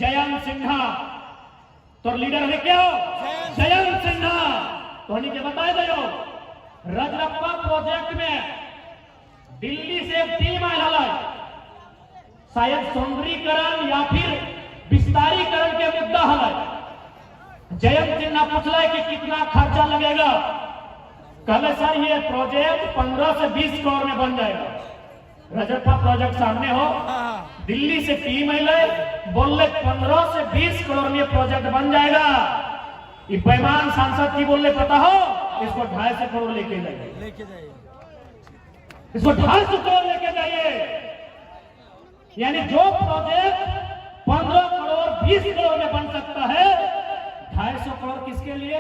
जयंत सिन्हा तो लीडर है क्या जयंत सिन्हा तो के बताए दो रजरप्पा प्रोजेक्ट में दिल्ली से टीम आया शायद सौंदर्यीकरण या फिर विस्तारीकरण के मुद्दा है। जयंत सिन्हा पूछला कि कितना खर्चा लगेगा, कहले सर ये प्रोजेक्ट 15 से 20 करोड़ में बन जाएगा। रजरप्पा प्रोजेक्ट सामने हो, दिल्ली से टीम आए बोले 15 से 20 करोड़ में प्रोजेक्ट बन जाएगा। ये बेईमान सांसद की बोले पता हो इसको 250 करोड़ लेके जाइए, इसको 250 करोड़ लेके जाइए। यानी जो प्रोजेक्ट 15 करोड़ 20 करोड़ में बन सकता है 250 करोड़ किसके लिए?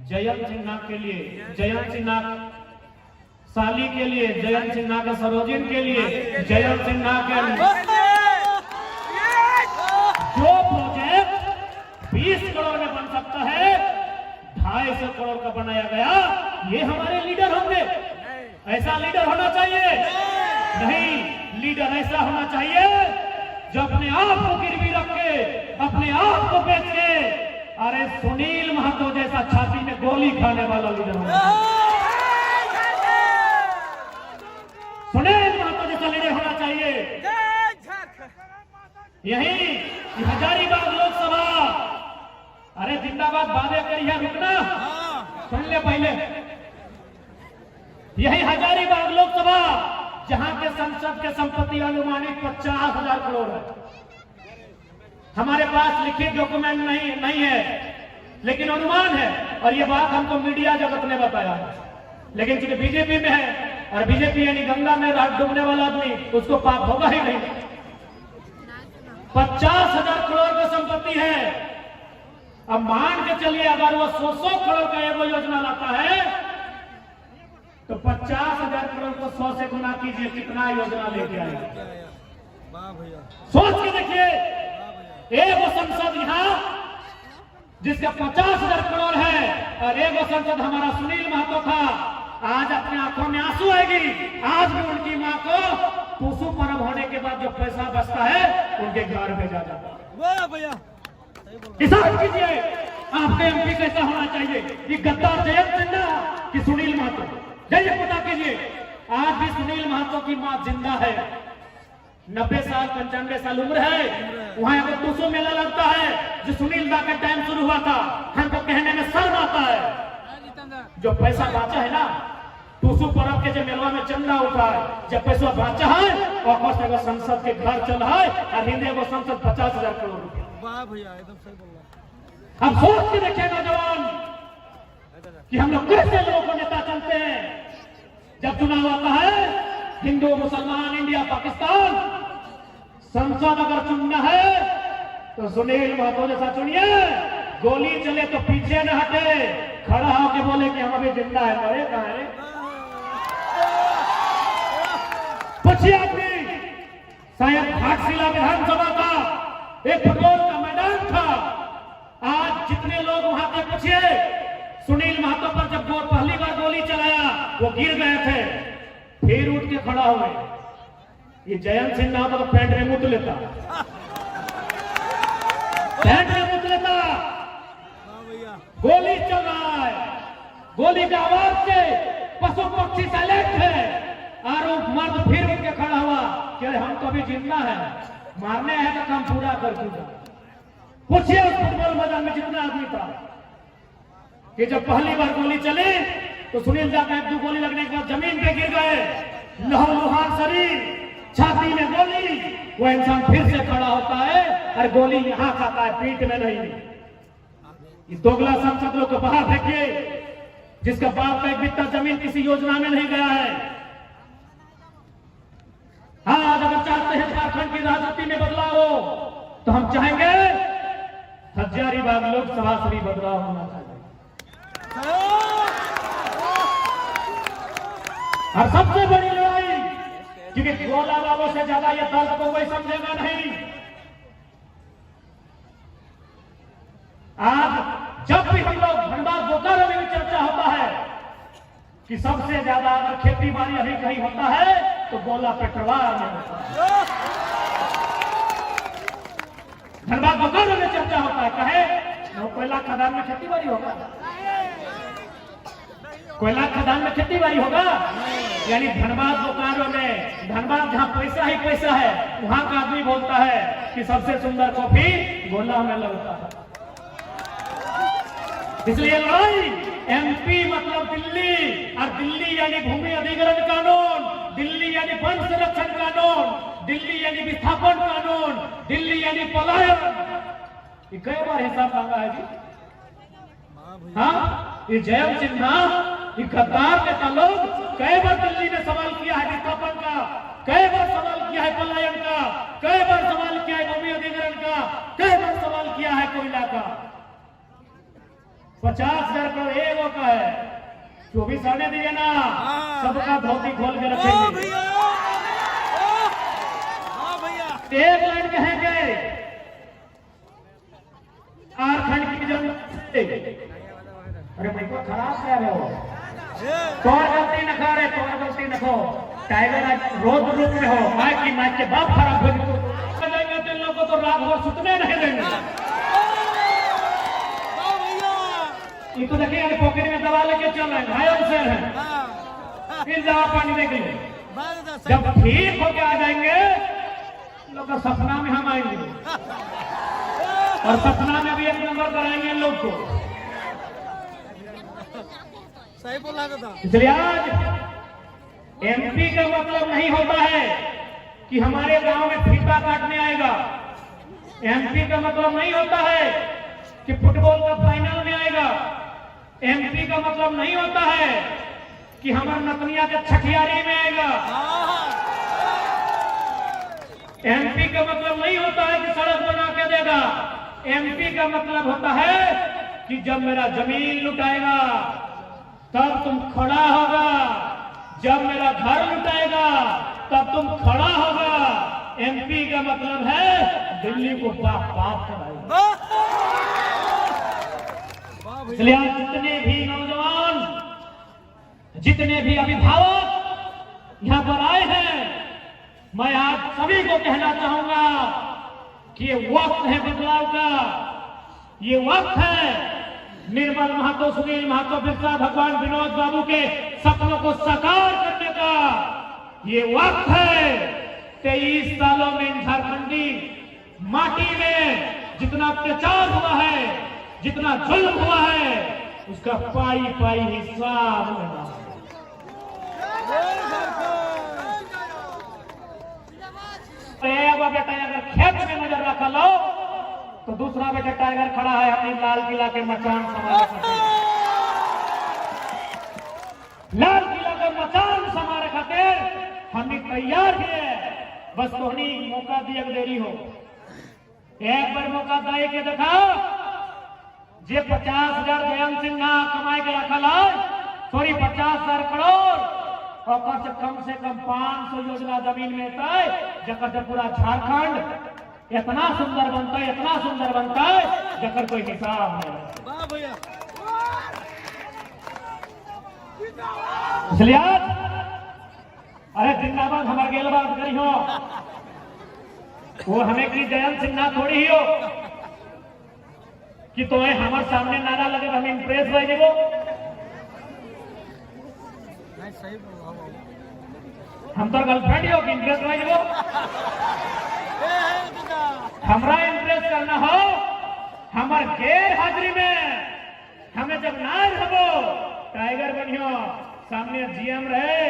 जयंत सिन्हा के लिए, जयंत सिन्हा साली के लिए, जयंत सिन्हा के सरोजिन के लिए, जयंत सिन्हा के जो प्रोजेक्ट 20 करोड़ में बन सकता है 250 करोड़ का बनाया गया। ये हमारे लीडर होंगे? ऐसा लीडर होना चाहिए? नहीं, लीडर ऐसा होना चाहिए जो अपने आप को गिरवी रख के, अपने आप को बेच के, अरे सुनील महतो जैसा छाती में गोली खाने वाला लीडर होना चाहिए। सुनील महतो जैसा लीडर होना चाहिए। यही हजारीबाग लोकसभा, अरे जिंदाबाद बाबे करिया रुकना, सुन ले पहले। यही हजारीबाग लोकसभा जहां के संसद के संपत्ति अनुमानित 50,000 करोड़ है। हमारे पास लिखित डॉक्यूमेंट नहीं है, लेकिन अनुमान है, और ये बात हमको मीडिया जगत ने बताया। लेकिन चूंकि बीजेपी में है, और बीजेपी यानी गंगा में रात डूबने वाला आदमी, उसको पाप होगा ही नहीं। 50,000 करोड़ की संपत्ति है। अब मान के चलिए अगर वो 100 करोड़ का एगो योजना लाता है तो 50,000 करोड़ को 100 से गुना कीजिए, कितना योजना लेके आएगा। सोच के देखिए, एगो संसद यहाँ जिसका 50,000 करोड़ है, और एगो संसद हमारा सुनील महतो था। आज अपने आंखों में आंसू आएगी। आज भी उनकी माँ को टूसू पर्व होने के बाद जो पैसा बचता है उनके घर भेजा जाता है। डिसाइड कीजिए आपके एमपी कैसा होना चाहिए, कि गद्दार जयंत सिन्हा कि सुनील महतो? जाइए पता कीजिए। आज भी सुनील महतो की मां जिंदा है, 90 साल 95 साल उम्र है। वहां अगर टूसू मेला लगता है जो सुनील दा का टाइम शुरू हुआ था, हमको कहने में शर्म आता है। जो पैसा बाचा है ना टूसू पर्व के जो मेलवा में चंदा उठा है, जब पैसा बाचा है और संसद के घर चल है, और हिंदी वो संसद 50,000 करोड़ रुपया। एकदम सही बोल रहा। अब सोच के देखिए नौजवान कि हम लोग कैसे लोगों को नेता चलते हैं। जब चुनाव आता है, हिंदू मुसलमान इंडिया पाकिस्तान, संसद अगर चुनना है तो सुनील महतो जैसा चुनिए। गोली चले तो पीछे न हटे, खड़ा होकर बोले कि हम अभी जिंदा है, मरे कहां है। पूछिए आदमी, शायद घाटशिला विधानसभा का एक फुटबॉल का मैदान था। आज जितने लोग वहां पे पूछिए, सुनील महतो पर जब वो पहली बार गोली चलाया वो गिर गए थे, फिर उठ के खड़ा हुए। ये जयंत सिन्हा तो पैंट में मुत लेता, पैंट में मुत लेता। गोली चल रहा है, गोली की आवाज से पशु पक्षी साइलेंट है, और मर्द फिर उठ के खड़ा हुआ कि हम तो अभी जिंदा है, मारने है तो काम पूरा कर दूंगा। पूछिए उस फुटबॉल मैदान में जितना आदमी था कि जब पहली बार गोली चली तो सुनील दा का 1-2 गोली लगने के बाद जमीन पे गिर गए, लहूलुहान शरीर, छाती में गोली। वो इंसान फिर से खड़ा होता है और गोली यहां खाता है, पीठ में नहीं। इस दोगला सांसद लोग को बाहर फेंकिए, जिसका बाप का एक बित्ता जमीन किसी योजना में नहीं गया है। आज अगर चाहते हैं झारखंड की राजनीति में बदलाव हो तो हम चाहेंगे हजारीबाग लोकसभा से भी बदलाव होना चाहिए। और सबसे बड़ी लड़ाई, क्योंकि गोला बाबू से ज्यादा ये दर्द को कोई समझेगा नहीं। आज जब भी हम लोग धनबाद बोकारो में भी चर्चा होता है कि सबसे ज्यादा अगर खेती बाड़ी अभी कहीं होता है तो गोला पेटरवार में होता है। धनबाद बोकारो में चर्चा होता है, कहे कोयला खदान में खेती बाड़ी होगा, कोयला खदान में खेती बाड़ी होगा। यानी धनबाद बोकारो में, धनबाद जहां पैसा ही पैसा है, वहां का आदमी बोलता है कि सबसे सुंदर कॉफी गोला में लगता है। इसलिए लड़ाई एमपी मतलब दिल्ली, और दिल्ली यानी भूमि अधिग्रहण कानून, दिल्ली यानी वन संरक्षण कानून, दिल्ली यानी विस्थापन कानून, दिल्ली यानी पलायन। ये कई बार हिसाब मांगा है जी। हाँ, ये जयंत सिन्हा, ये गद्दार नेता लोग कई बार दिल्ली में सवाल किया है विस्थापन का, कई बार सवाल किया है पलायन का, कई बार सवाल किया है भूमि अधिग्रहण का, कई बार सवाल किया है कोयला का। 50,000 करोड़ एगो का है, 24 आने दिए ना, सबका धोती खोल के रखेंगे। एक लाइन कहेंगे आरखंड की जमीन, अरे भाई को खराब क्या रहे हो, तोर गलती न खा रहे, तोर गलती न खो, टाइगर आज रोड रूप में हो, माइक की माइक के बाप खराब हो जाएंगे तो लोगों को तो रात भर सुतने नहीं देंगे। ये तो देखिए पॉकेट में दबा लेके चल रहे हैं, घायल से हैं, फिर जवाब पानी देंगे। जब ठीक होके आ जाएंगे लोग का सपना में हम आएंगे, और सपना में भी एक नंबर कराएंगे लोग को। सही बोला था। इसलिए आज एमपी का मतलब नहीं होता है कि हमारे गांव में फीता काटने आएगा, एमपी का मतलब नहीं होता है कि फुटबॉल का फाइनल में आएगा, एमपी का मतलब नहीं होता है कि हमारे नतनिया के छठियारी में आएगा, एमपी का मतलब नहीं होता है कि सड़क बना के देगा, एमपी का मतलब होता है कि जब मेरा जमीन लुटाएगा तब तुम खड़ा होगा, जब मेरा घर लुटाएगा तब तुम खड़ा होगा। एमपी का मतलब है दिल्ली को बाप बाप कराएगा। इसलिए जितने भी नौजवान, जितने भी अभिभावक यहां पर आए हैं, मैं आज सभी को कहना चाहूंगा कि ये वक्त है बदलाव का, ये वक्त है निर्मल महतो, सुनील महतो, बिरसा भगवान, विनोद बाबू के सपनों को साकार करने का। ये वक्त है 23 सालों में झारखंडी माटी में जितना अत्याचार हुआ है, जितना जुल्म हुआ है, उसका पाई पाई हिसाब लेना। बेटा अगर खेत में नजर रखा लो तो दूसरा बेटा टाइगर खड़ा है अपनी लाल किला के मचान समारे खातिर, लाल किला के मचान समारे खातिर हमने तैयार है। बस तोहनी मौका दिया देरी हो, एक बार मौका दे के देखा। जे 50,000 जयंत सिन्हा कमाई के रखल है, सॉरी 50,000 करोड़, और से कम 500 योजना जमीन में है, जकर से पूरा झारखंड इतना सुंदर बनता है, इतना सुंदर बनता है जकर कोई हिसाब नहीं। इसलिए आज अरे जिंदाबाद हमारे गेल बात करी हो, वो हमें की जयंत सिन्हा थोड़ी ही हो कि तो हमारे सामने नारा लगे हम इम्प्रेस रह जेबो। हम तो गर्लफ्रेंड हो कि इम्प्रेस रह जेबो। हमरा इम्प्रेस करना हो, हमार गैर हाजिरी में हमें जब ना रहो, टाइगर बनियो, सामने जीएम रहे,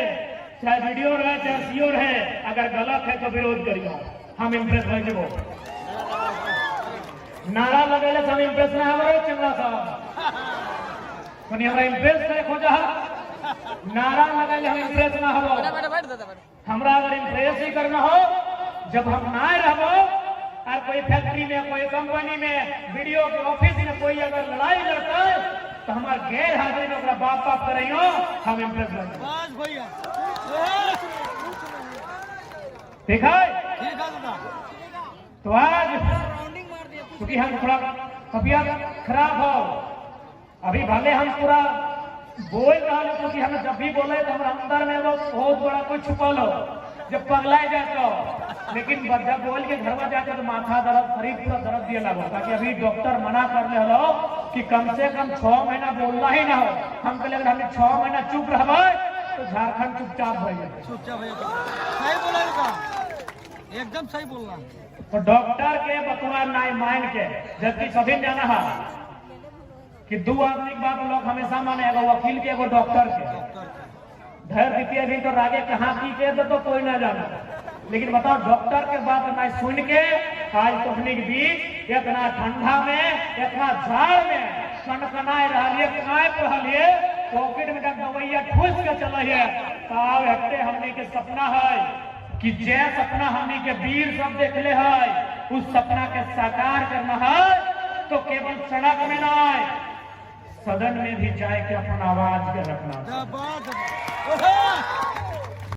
चाहे वीडियो रहे, चाहे सीओ रहे, अगर गलत है तो विरोध करियो, हम इम्प्रेस रह जेबो। नारा लगेले हम इम्प्रेस ना हमारे चंद्रा साहब कनी हमरा इम्प्रेस करे खोजा, नारा लगेले हम इम्प्रेस ना हो। हमरा अगर इम्प्रेस ही करना हो, जब हम ना रहो और कोई फैक्ट्री में, कोई कंपनी में, वीडियो के ऑफिस में कोई अगर लड़ाई लड़ता है तो हमारे गैर हाजिरी में अपना बाप बाप कर रही हो, हम इम्प्रेस भैया ठीक है। तो आज क्योंकि हम थोड़ा तबियत खराब हो, अभी भले हम पूरा बोल रहा है, क्योंकि हम जब भी बोले तो हमारे अंदर में वो बहुत बड़ा कुछ छुपा लो, जब पगलाए जाए तो लेकिन जब बोल के घर में जाकर तो माथा दर्द शरीर पूरा दर्द दिए लगो, ताकि अभी डॉक्टर मना कर ले हो कि कम से कम 6 महीना बोलना ही ना हो। हम कहले अगर हमें 6 महीना चुप रह तो झारखंड चुपचाप हो जाए। चुपचाप भैया सही बोला का, एकदम सही बोलना। तो डॉक्टर के बतवा नहीं मान के, जबकि सभी जाना है कि 2 आदमी की बात लोग हमेशा माने, एगो वकील के एगो डॉक्टर के। धैर्य दीजिए भी तो रागे कहाँ की के तो कोई ना जाना, लेकिन बताओ डॉक्टर के बात ना सुन के आज तकनीक बीच इतना ठंडा में इतना झाड़ में कनकनाए रहिए, कांप रहिए, पॉकेट में दवाइया ठूस के चलिए। साहब हफ्ते हमने के सपना है कि जे सपना हमने के वीर सब देखले है, उस सपना के साकार करना है तो केवल सड़क में नहीं, सदन में भी जाए के अपन आवाज के रखना।